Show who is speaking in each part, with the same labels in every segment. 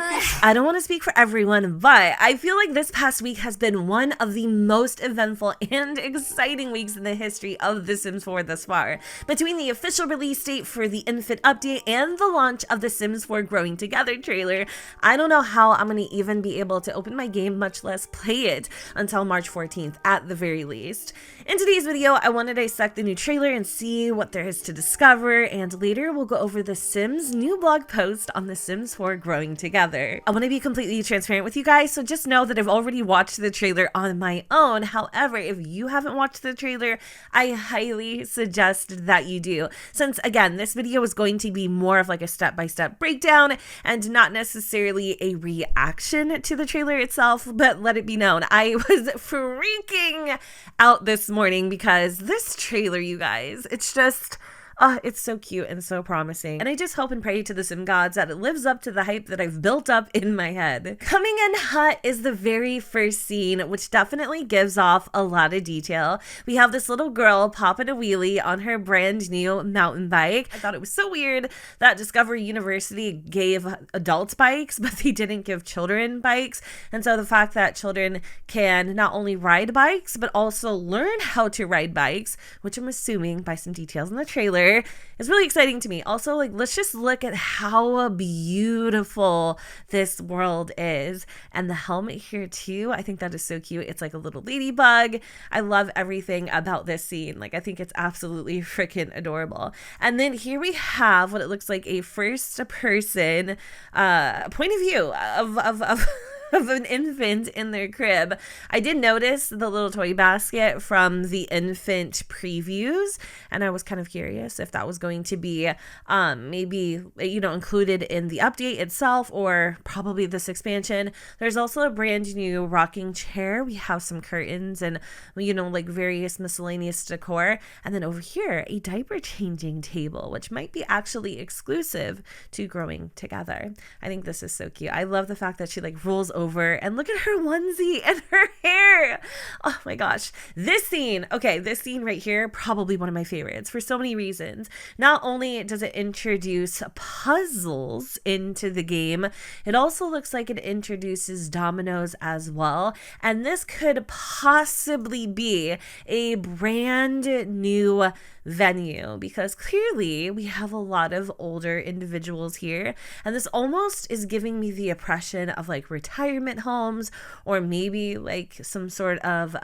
Speaker 1: I don't want to speak for everyone, but I feel like this past week has been one of the most eventful and exciting weeks in the history of The Sims 4 thus far. Between the official release date for the infant update and the launch of the Sims 4 Growing Together trailer, I don't know how I'm going to even be able to open my game, much less play it, until March 14th at the very least. In today's video, I want to dissect the new trailer and see what there is to discover, and later we'll go over the Sims' new blog post on The Sims 4 Growing Together. I want to be completely transparent with you guys, so just know that I've already watched the trailer on my own. However, if you haven't watched the trailer, I highly suggest that you do. Since, again, this video is going to be more of like a step-by-step breakdown and not necessarily a reaction to the trailer itself, but let it be known, I was freaking out this morning because this trailer, you guys, it's just... it's so cute and so promising. And I just hope and pray to the Sim gods that it lives up to the hype that I've built up in my head. Coming in hot is the very first scene, which definitely gives off a lot of detail. We have this little girl popping a wheelie on her brand new mountain bike. I thought it was so weird that Discovery University gave adults bikes, but they didn't give children bikes. And so the fact that children can not only ride bikes, but also learn how to ride bikes, which I'm assuming by some details in the trailer, is really exciting to me. Also, like, let's just look at how beautiful this world is. And the helmet here too, I think that is so cute. It's like a little ladybug. I love everything about this scene. Like, I think it's absolutely freaking adorable. And then here we have what it looks like a first person point of view of an infant in their crib. I did notice the little toy basket from the infant previews, and I was kind of curious if that was going to be maybe, you know, included in the update itself or probably this expansion. There's also a brand new rocking chair. We have some curtains and, you know, like various miscellaneous decor. And then over here, a diaper changing table, which might be actually exclusive to Growing Together. I think this is so cute. I love the fact that she like rolls over and look at her onesie and her hair. Oh my gosh. This scene right here, probably one of my favorites for so many reasons. Not only does it introduce puzzles into the game, it also looks like it introduces dominoes as well. And this could possibly be a brand new venue because clearly we have a lot of older individuals here, and this almost is giving me the impression of like retirement homes or maybe like some sort of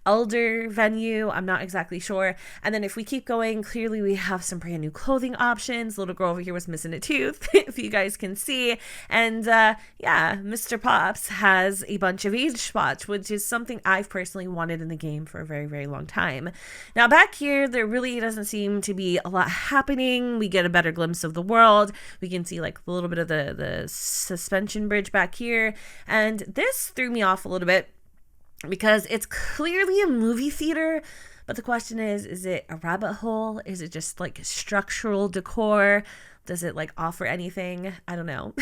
Speaker 1: elder venue. I'm not exactly sure. And then if we keep going, clearly we have some brand new clothing options. Little girl over here was missing a tooth if you guys can see. And yeah, Mr. Pops has a bunch of age spots, which is something I've personally wanted in the game for a very, very long time. Now back here, there really doesn't seem to be a lot happening. We get a better glimpse of the world. We can see like a little bit of the suspension bridge back here. And this threw me off a little bit because it's clearly a movie theater. But the question is it a rabbit hole? Is it just like structural decor? Does it like offer anything? I don't know.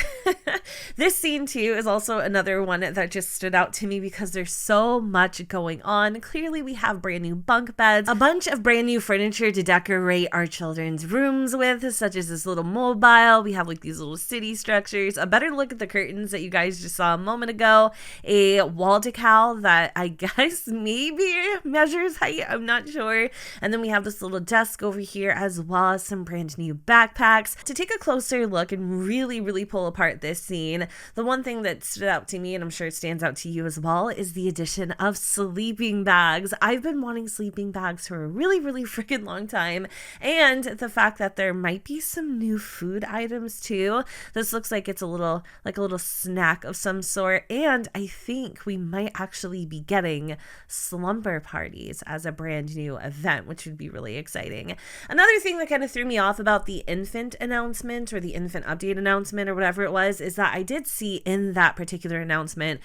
Speaker 1: This scene too is also another one that just stood out to me because there's so much going on. Clearly we have brand new bunk beds, a bunch of brand new furniture to decorate our children's rooms with, such as this little mobile. We have like these little city structures, a better look at the curtains that you guys just saw a moment ago, a wall decal that I guess maybe measures height, I'm not sure. And then we have this little desk over here as well as some brand new backpacks. To take a closer look and really pull apart this scene, the one thing that stood out to me, and I'm sure it stands out to you as well, is the addition of sleeping bags. I've been wanting sleeping bags for a really freaking long time, and the fact that there might be some new food items too. This looks like it's a little snack of some sort, and I think we might actually be getting slumber parties as a brand new event, which would be really exciting. Another thing that kind of threw me off about the infant announcement or the infant update announcement or whatever it was is that I did see in that particular announcement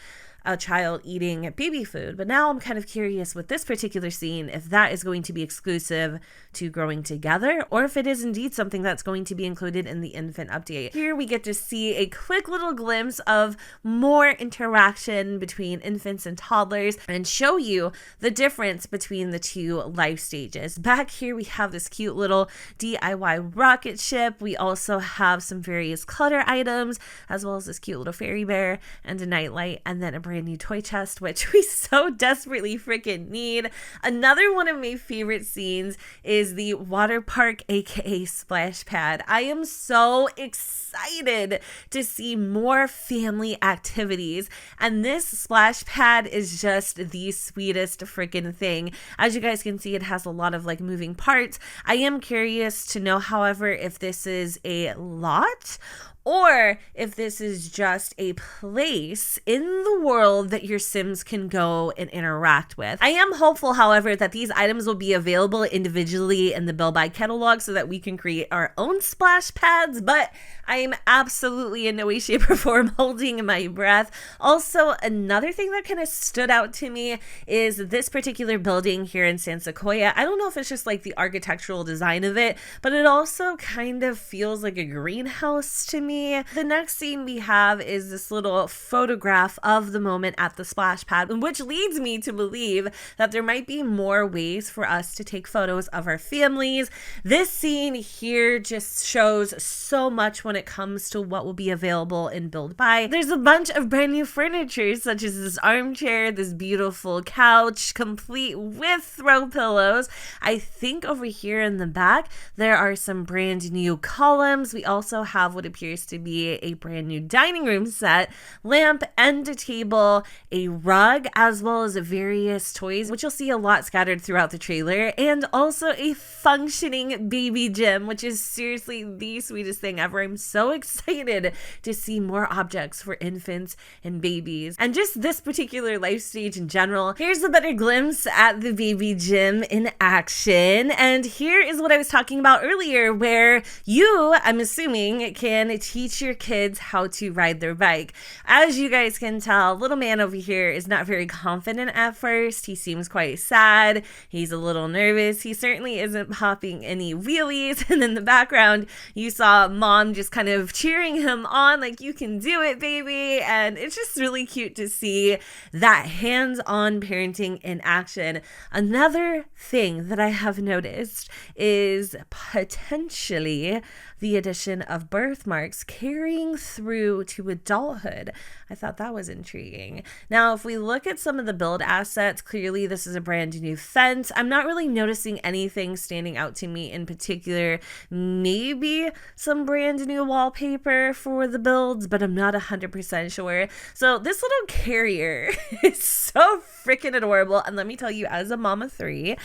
Speaker 1: a child eating baby food. But now I'm kind of curious with this particular scene if that is going to be exclusive to Growing Together, or if it is indeed something that's going to be included in the infant update. Here we get to see a quick little glimpse of more interaction between infants and toddlers and show you the difference between the two life stages. Back here we have this cute little DIY rocket ship. We also have some various clutter items, as well as this cute little fairy bear and a nightlight, and then a brand new toy chest, which we so desperately freaking need. Another one of my favorite scenes is the water park, aka splash pad. I am so excited to see more family activities, and this splash pad is just the sweetest freaking thing. As you guys can see, it has a lot of like moving parts. I am curious to know, however, if this is a lot or if this is just a place in the world that your Sims can go and interact with. I am hopeful, however, that these items will be available individually in the Build By catalog so that we can create our own splash pads, but I am absolutely in no way, shape, or form holding my breath. Also, another thing that kind of stood out to me is this particular building here in San Sequoia. I don't know if it's just like the architectural design of it, but it also kind of feels like a greenhouse to me. The next scene we have is this little photograph of the moment at the splash pad, which leads me to believe that there might be more ways for us to take photos of our families. This scene here just shows so much when it comes to what will be available in Build By. There's a bunch of brand new furniture, such as this armchair, this beautiful couch, complete with throw pillows. I think over here in the back, there are some brand new columns. We also have what appears to be a brand new dining room set, lamp, and a table, a rug, as well as various toys, which you'll see a lot scattered throughout the trailer, and also a functioning baby gym, which is seriously the sweetest thing ever. I'm so excited to see more objects for infants and babies, and just this particular life stage in general. Here's a better glimpse at the baby gym in action, and here is what I was talking about earlier, where you, I'm assuming, can teach your kids how to ride their bike. As you guys can tell, little man over here is not very confident at first. He seems quite sad. He's a little nervous. He certainly isn't popping any wheelies. And in the background, you saw mom just kind of cheering him on, like, you can do it, baby. And it's just really cute to see that hands-on parenting in action. Another thing that I have noticed is potentially the addition of birthmarks carrying through to adulthood. I thought that was intriguing. Now, if we look at some of the build assets, clearly this is a brand new fence. I'm not really noticing anything standing out to me in particular. Maybe some brand new wallpaper for the builds, but I'm not 100% sure. So this little carrier is so freaking adorable. And let me tell you, as a mom of 3,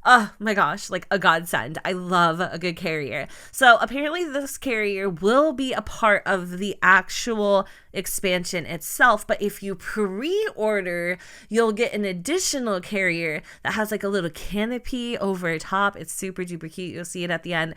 Speaker 1: oh my gosh, like a godsend. I love a good carrier. So apparently this carrier will be a part of the actual expansion itself, but if you pre-order, you'll get an additional carrier that has like a little canopy over top. It's super duper cute. You'll see it at the end.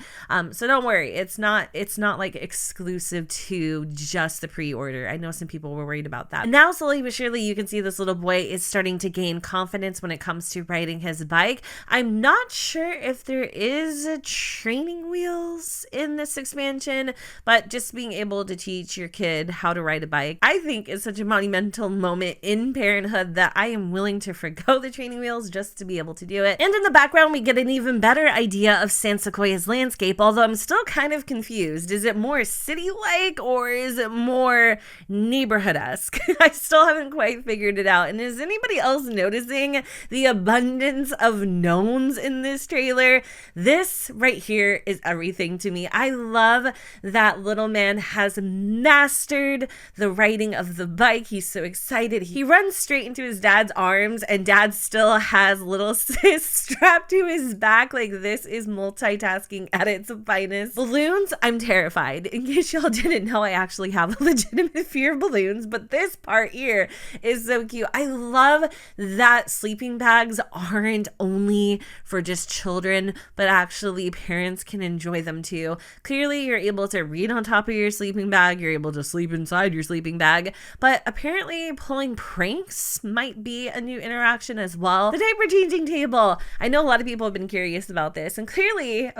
Speaker 1: So don't worry, it's not like exclusive to just the pre-order. I know some people were worried about that. Now slowly but surely you can see this little boy is starting to gain confidence when it comes to riding his bike. I'm not sure if there is training wheels in this expansion, but just being able to teach your kid how to ride a bike, I think is such a monumental moment in parenthood that I am willing to forgo the training wheels just to be able to do it. And in the background, we get an even better idea of San Sequoia's landscape, although I'm still kind of confused. Is it more city-like or is it more neighborhood-esque? I still haven't quite figured it out. And is anybody else noticing the abundance of gnomes in this trailer? This right here is everything to me. I love that little man has mastered the riding of the bike. He's so excited. He runs straight into his dad's arms, and dad still has little sis strapped to his back. Like, this is multitasking at its finest. Balloons, I'm terrified. In case y'all didn't know, I actually have a legitimate fear of balloons, but this part here is so cute. I love that sleeping bags aren't only for just children, but actually parents can enjoy them too. Clearly, you're able to read on top of your sleeping bag. You're able to sleep inside your sleeping bag. But apparently pulling pranks might be a new interaction as well. The diaper changing table. I know a lot of people have been curious about this, and clearly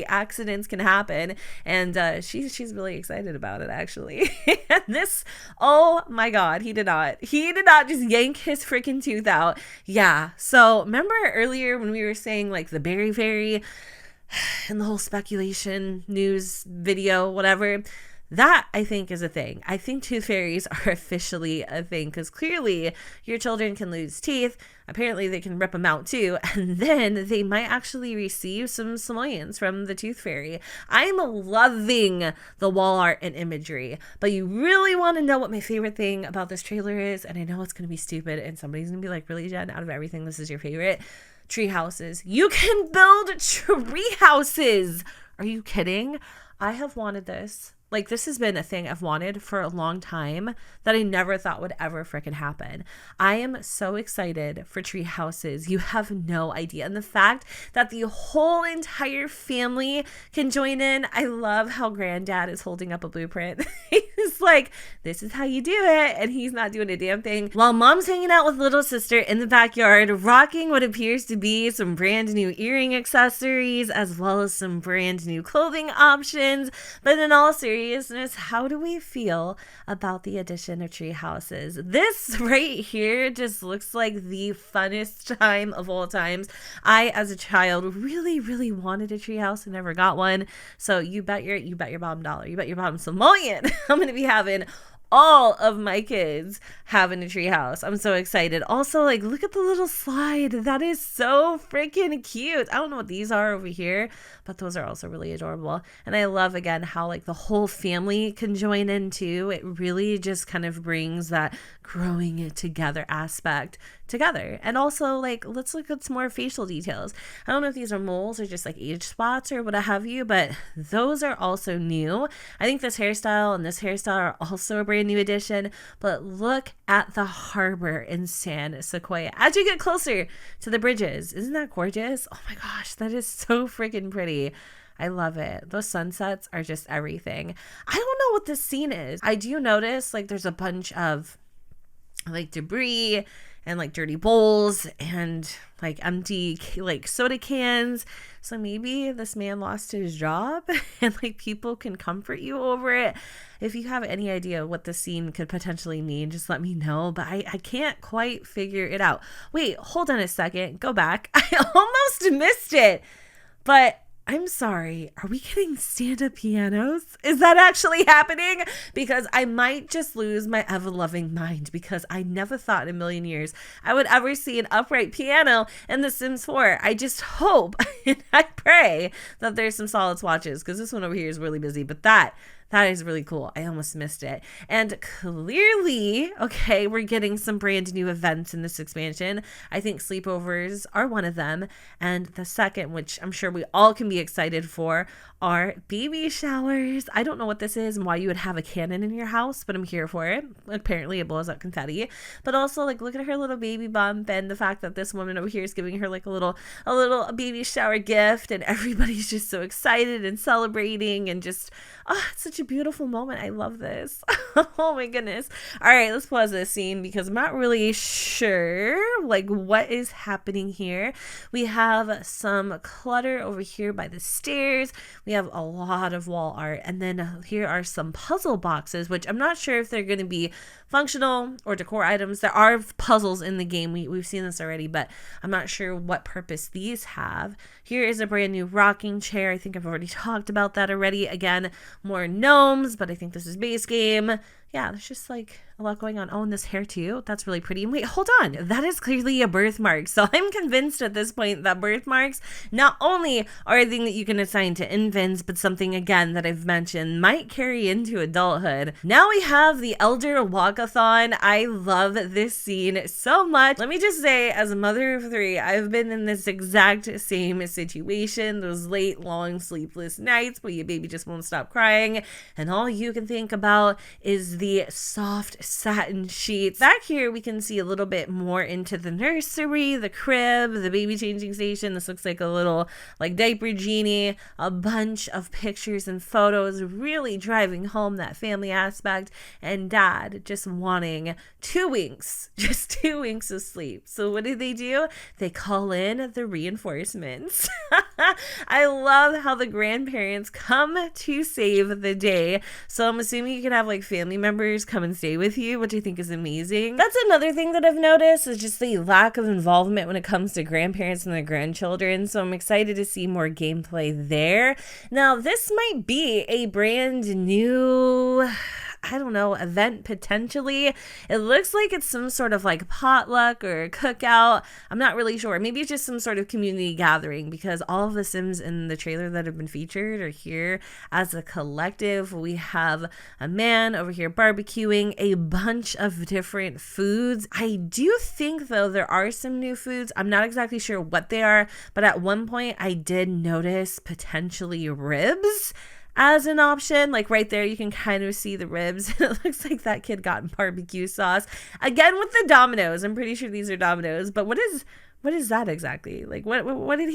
Speaker 1: accidents can happen, and she's really excited about it actually. And this, oh my god, he did not just yank his freaking tooth out. Yeah, so remember earlier when we were saying like the berry fairy and the whole speculation news video, whatever, that I think is a thing. I think tooth fairies are officially a thing, because clearly your children can lose teeth. Apparently they can rip them out too, and then they might actually receive some simoleons from the tooth fairy. I'm loving the wall art and imagery, but you really want to know what my favorite thing about this trailer is, and I know it's going to be stupid, and somebody's going to be like, really, Jen, out of everything, this is your favorite? Treehouses. You can build tree houses. Are you kidding? I have wanted this. Like, this has been a thing I've wanted for a long time that I never thought would ever freaking happen. I am so excited for tree houses. You have no idea. And the fact that the whole entire family can join in. I love how granddad is holding up a blueprint. He's like, this is how you do it. And he's not doing a damn thing. While mom's hanging out with little sister in the backyard, rocking what appears to be some brand new earring accessories, as well as some brand new clothing options. But in all seriousness, how do we feel about the addition of tree houses? This right here just looks like the funnest time of all times. I, as a child, really wanted a tree house and never got one. So you bet your bottom dollar, you bet your bottom simoleon, I'm gonna be having all of my kids having a treehouse. I'm so excited. Also, like, look at the little slide. That is so freaking cute. I don't know what these are over here, but those are also really adorable. And I love, again, how like the whole family can join in too. It really just kind of brings that growing it together aspect together. And also, like, let's look at some more facial details. I don't know if these are moles or just like age spots or what have you, but those are also new. I think this hairstyle and this hairstyle are also a brand new addition. But look at the harbor in San Sequoia as you get closer to the bridges. Isn't that gorgeous? Oh my gosh, that is so freaking pretty. I love it. Those sunsets are just everything. I don't know what this scene is. I do notice like there's a bunch of like debris and like dirty bowls and like empty like soda cans. So maybe this man lost his job and like people can comfort you over it. If you have any idea what the scene could potentially mean, just let me know. But I can't quite figure it out. Wait, hold on a second. Go back. I almost missed it. But I'm sorry, are we getting stand-up pianos? Is that actually happening? Because I might just lose my ever-loving mind, because I never thought in a million years I would ever see an upright piano in The Sims 4. I just hope and I pray that there's some solid swatches, because this one over here is really busy, but that is really cool. I almost missed it. And clearly, okay, we're getting some brand new events in this expansion. I think sleepovers are one of them. And the second, which I'm sure we all can be excited for, are baby showers. I don't know what this is and why you would have a cannon in your house, but I'm here for it. Apparently it blows up confetti. But also, like, look at her little baby bump and the fact that this woman over here is giving her like a little baby shower gift, and everybody's just so excited and celebrating, and just, oh, it's such a beautiful moment. I love this. Oh my goodness. All right, let's pause this scene because I'm not really sure like what is happening here. We have some clutter over here by the stairs. We have a lot of wall art, and then here are some puzzle boxes, which I'm not sure if they're going to be functional or decor items. There are puzzles in the game. We've seen this already, but I'm not sure what purpose these have. Here is a brand new rocking chair. I think I've already talked about that already. Again, more gnomes, but I think this is base game. Yeah, there's just like a lot going on. Oh, and this hair too. That's really pretty. And wait, hold on. That is clearly a birthmark. So I'm convinced at this point that birthmarks not only are a thing that you can assign to infants, but something, again, that I've mentioned might carry into adulthood. Now we have the Elder Walkathon. I love this scene so much. Let me just say, as a mother of three, I've been in this exact same situation. Those late, long, sleepless nights where your baby just won't stop crying, and all you can think about is the soft satin sheets. Back here, we can see a little bit more into the nursery, the crib, the baby changing station. This looks like a little like diaper genie, a bunch of pictures and photos, really driving home that family aspect, and dad just wanting 2 winks, just 2 winks of sleep. So what do? They call in the reinforcements. I love how the grandparents come to save the day. So I'm assuming you can have like family members come and stay with you, which I think is amazing. That's another thing that I've noticed is just the lack of involvement when it comes to grandparents and their grandchildren. So I'm excited to see more gameplay there. Now, this might be a brand new, I don't know, event potentially. It looks like it's some sort of like potluck or cookout. I'm not really sure. Maybe it's just some sort of community gathering because all of the Sims in the trailer that have been featured are here as a collective. We have a man over here barbecuing a bunch of different foods. I do think though there are some new foods. I'm not exactly sure what they are, but at one point I did notice potentially ribs as an option. Like right there, you can kind of see the ribs. It looks like that kid got barbecue sauce. Again with the Dominoes. I'm pretty sure these are Dominoes, but what is that exactly? Like what did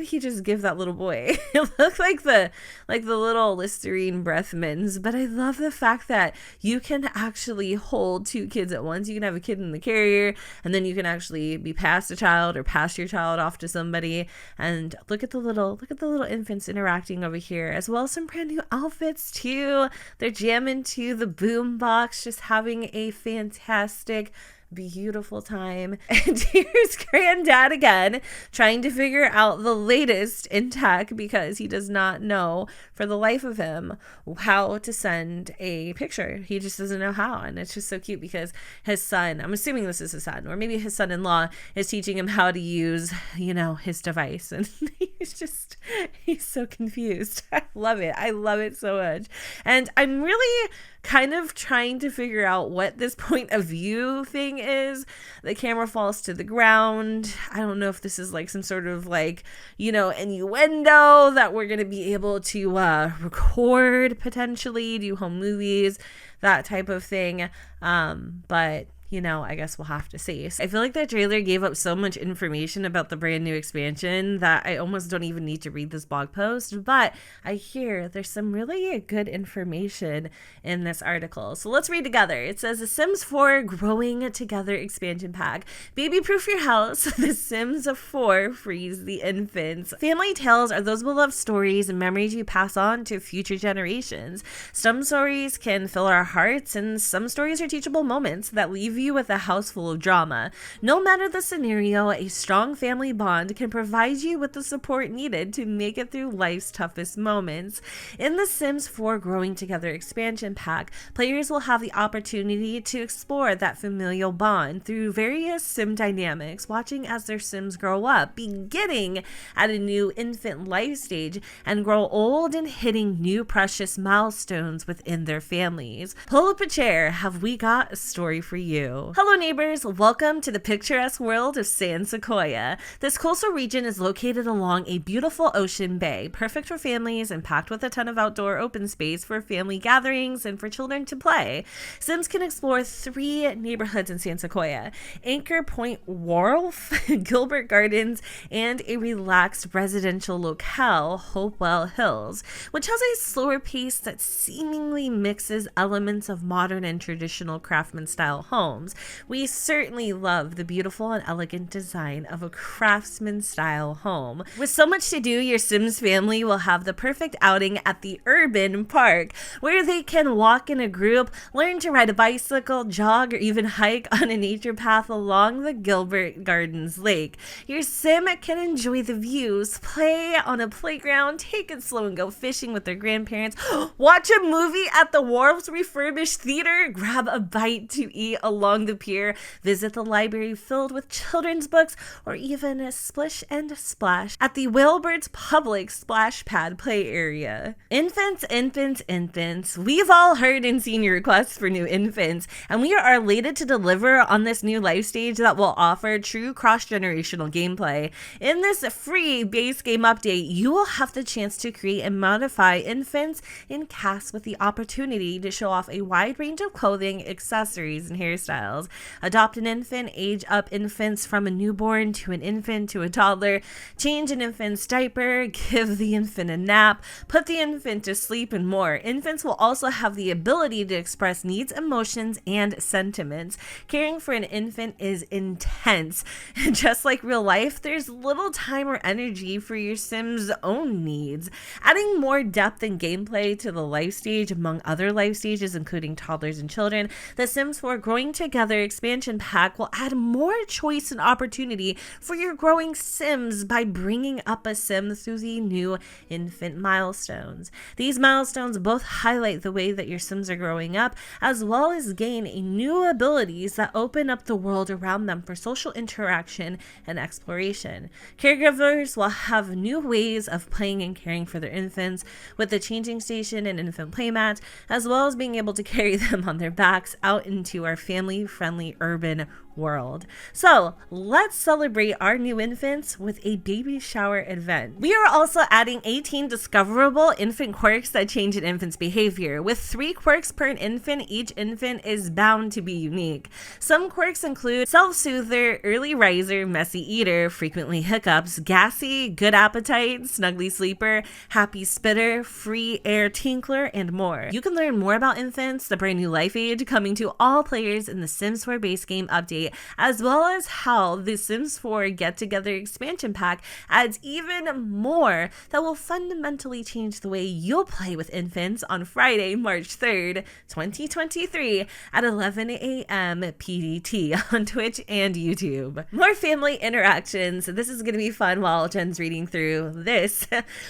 Speaker 1: he just give that little boy? It looked like the little Listerine breath mints, but I love the fact that you can actually hold 2 kids at once. You can have a kid in the carrier, and then you can actually be past a child or pass your child off to somebody. And look at the little infants interacting over here, as well as some brand new outfits too. They're jamming to the boom box, just having a fantastic, beautiful time. And here's granddad again trying to figure out the latest in tech because he does not know for the life of him how to send a picture. He just doesn't know how. And it's just so cute because his son, I'm assuming this is his son, or maybe his son-in-law is teaching him how to use, his device. And he's so confused. I love it. I love it so much. And I'm really kind of trying to figure out what this point of view thing is. The camera falls to the ground. I don't know if this is like some sort of like, innuendo that we're going to be able to record, potentially do home movies, that type of thing. But I guess we'll have to see. I feel like that trailer gave up so much information about the brand new expansion that I almost don't even need to read this blog post, but I hear there's some really good information in this article. So let's read together. It says, The Sims 4 Growing Together Expansion Pack. Baby-proof your house. The Sims 4 frees the infants. Family tales are those beloved stories and memories you pass on to future generations. Some stories can fill our hearts, and some stories are teachable moments that leave you with a house full of drama. No matter the scenario, a strong family bond can provide you with the support needed to make it through life's toughest moments. In the Sims 4 Growing Together expansion pack, players will have the opportunity to explore that familial bond through various sim dynamics, watching as their Sims grow up, beginning at a new infant life stage and grow old and hitting new precious milestones within their families. Pull up a chair, have we got a story for you. Hello neighbors, welcome to the picturesque world of San Sequoia. This coastal region is located along a beautiful ocean bay, perfect for families and packed with a ton of outdoor open space for family gatherings and for children to play. Sims can explore 3 neighborhoods in San Sequoia: Anchor Point Wharf, Gilbert Gardens, and a relaxed residential locale, Hopewell Hills, which has a slower pace that seemingly mixes elements of modern and traditional craftsman style homes. We certainly love the beautiful and elegant design of a craftsman style home. With so much to do, your Sims family will have the perfect outing at the urban park, where they can walk in a group, learn to ride a bicycle, jog, or even hike on a nature path along the Gilbert Gardens Lake. Your Sim can enjoy the views, play on a playground, take it slow and go fishing with their grandparents, watch a movie at the Wharf's refurbished theater, grab a bite to eat along along the pier, visit the library filled with children's books, or even splish and splash at the Whalebirds public splash pad play area. Infants, infants, infants. We've all heard and seen your requests for new infants, and we are elated to deliver on this new life stage that will offer true cross-generational gameplay. In this free base game update, you will have the chance to create and modify infants in casts with the opportunity to show off a wide range of clothing, accessories, and hairstyles. Adopt an infant, age up infants from a newborn to an infant to a toddler, change an infant's diaper, give the infant a nap, put the infant to sleep, and more. Infants will also have the ability to express needs, emotions, and sentiments. Caring for an infant is intense. Just like real life, there's little time or energy for your Sim's own needs. Adding more depth and gameplay to the life stage among other life stages, including toddlers and children, the Sims 4 Growing Together expansion pack will add more choice and opportunity for your growing Sims by bringing up a Sim through the new infant milestones. These milestones both highlight the way that your Sims are growing up, as well as gain new abilities that open up the world around them for social interaction and exploration. Caregivers will have new ways of playing and caring for their infants with the changing station and infant playmat, as well as being able to carry them on their backs out into our family-friendly urban world. So let's celebrate our new infants with a baby shower event. We are also adding 18 discoverable infant quirks that change an infant's behavior. With 3 quirks per infant, each infant is bound to be unique. Some quirks include self-soother, early riser, messy eater, frequently hiccups, gassy, good appetite, snuggly sleeper, happy spitter, free air tinkler, and more. You can learn more about infants, the brand new life age coming to all players in the Sims 4 base game update, as well as how the Sims 4 Get Together expansion pack adds even more that will fundamentally change the way you'll play with infants on Friday, March 3rd, 2023 at 11 a.m. PDT on Twitch and YouTube. More family interactions. This is going to be fun while Jen's reading through this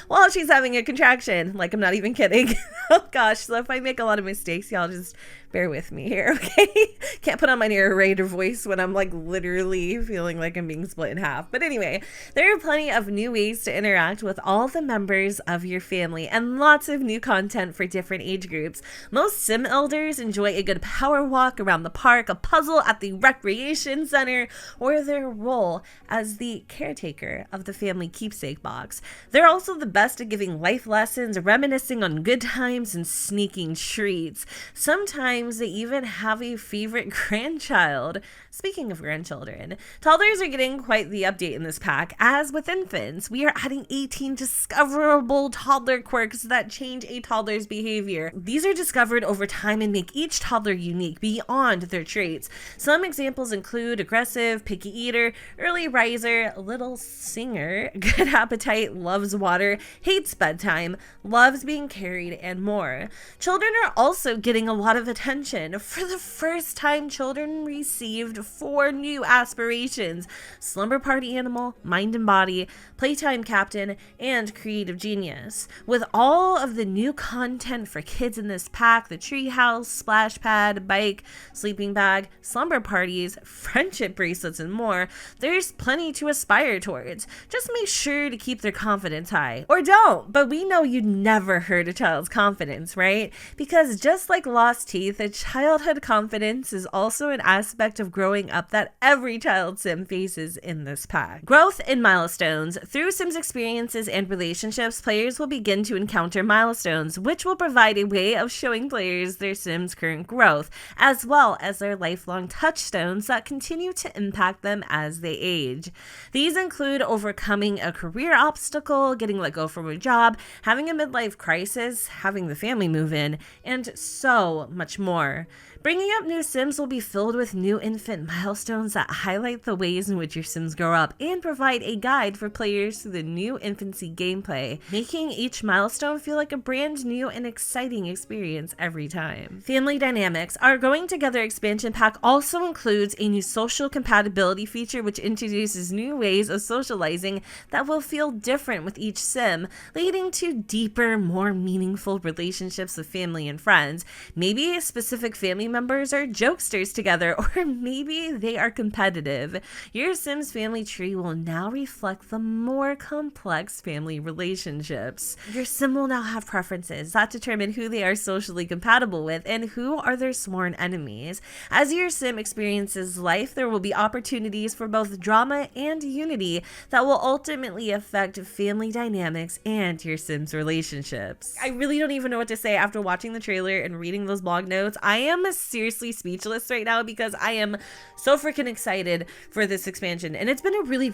Speaker 1: while she's having a contraction. Like, I'm not even kidding. Oh gosh, so if I make a lot of mistakes, y'all just bear with me here, okay? Can't put on my narrator voice when I'm like literally feeling like I'm being split in half. But anyway, there are plenty of new ways to interact with all the members of your family and lots of new content for different age groups. Most Sim elders enjoy a good power walk around the park, a puzzle at the recreation center, or their role as the caretaker of the family keepsake box. They're also the best at giving life lessons, reminiscing on good times, and sneaking treats. Sometimes they even have a favorite grandchild. Speaking of grandchildren, toddlers are getting quite the update in this pack. As with infants, we are adding 18 discoverable toddler quirks that change a toddler's behavior. These are discovered over time and make each toddler unique beyond their traits. Some examples include aggressive, picky eater, early riser, little singer, good appetite, loves water, hates bedtime, loves being carried, and more. Children are also getting a lot of attention. For the first time, children received 4 new aspirations: slumber party animal, mind and body, playtime captain, and creative genius. With all of the new content for kids in this pack, the treehouse, splash pad, bike, sleeping bag, slumber parties, friendship bracelets, and more, there's plenty to aspire towards. Just make sure to keep their confidence high. Or don't, but we know you never hurt a child's confidence, right? Because just like lost teeth, the childhood confidence is also an aspect of growing up that every child Sim faces in this pack. Growth in milestones. Through Sims experiences and relationships, players will begin to encounter milestones, which will provide a way of showing players their Sims' current growth, as well as their lifelong touchstones that continue to impact them as they age. These include overcoming a career obstacle, getting let go from a job, having a midlife crisis, having the family move in, and so much more. Bringing up new Sims will be filled with new infant implement milestones that highlight the ways in which your Sims grow up and provide a guide for players through the new infancy gameplay, making each milestone feel like a brand new and exciting experience every time. Family Dynamics. Our Growing Together expansion pack also includes a new social compatibility feature which introduces new ways of socializing that will feel different with each Sim, leading to deeper, more meaningful relationships with family and friends. Maybe specific family members are jokesters together, or maybe they are competitive. Your Sims family tree will now reflect the more complex family relationships. Your Sim will now have preferences that determine who they are socially compatible with and who are their sworn enemies. As your Sim experiences life, there will be opportunities for both drama and unity that will ultimately affect family dynamics and your Sim's relationships. I really don't even know what to say after watching the trailer and reading those blog notes. I am seriously speechless right now because I am so freaking excited for this expansion, and it's been a really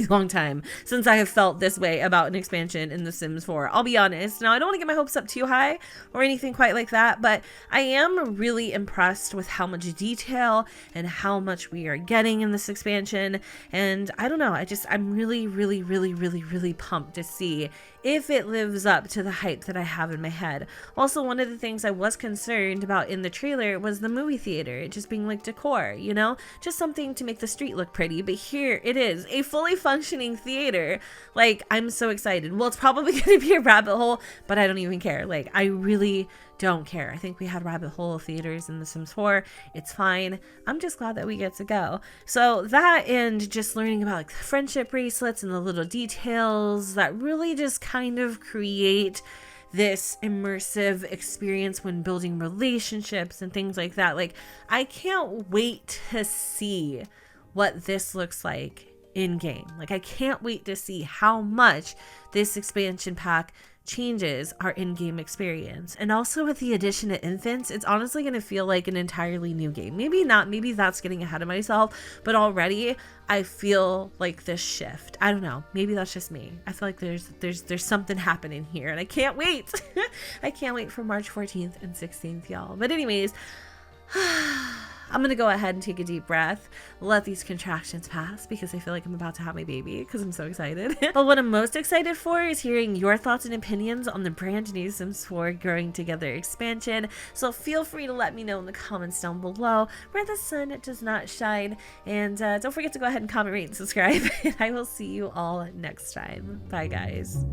Speaker 1: long time since I have felt this way about an expansion in The Sims 4. I'll be honest. Now, I don't want to get my hopes up too high or anything quite like that, but I am really impressed with how much detail and how much we are getting in this expansion, and I don't know, I'm really pumped to see if it lives up to the hype that I have in my head. Also, one of the things I was concerned about in the trailer was the movie theater, it just being like decor, you know, just something to make the street look pretty, but here it is, a fully functioning theater. Like, I'm so excited. Well, it's probably going to be a rabbit hole, but I don't even care. Like, I really don't care. I think we had rabbit hole theaters in The Sims 4. It's fine. I'm just glad that we get to go. So that, and just learning about like the friendship bracelets and the little details that really just kind of create this immersive experience when building relationships and things like that. Like, I can't wait to see what this looks like in game. Like, I can't wait to see how much this expansion pack changes our in-game experience. And also with the addition of infants, it's honestly going to feel like an entirely new game. Maybe not, maybe that's getting ahead of myself, but already I feel like this shift. I don't know, maybe that's just me. I feel like there's something happening here, and I can't wait. I can't wait for March 14th and 16th, y'all. But anyways, I'm gonna go ahead and take a deep breath, let these contractions pass, because I feel like I'm about to have my baby, because I'm so excited. But what I'm most excited for is hearing your thoughts and opinions on the brand new Sims 4 Growing Together expansion. So feel free to let me know in the comments down below where the sun does not shine. And don't forget to go ahead and comment, rate, and subscribe. And I will see you all next time. Bye, guys.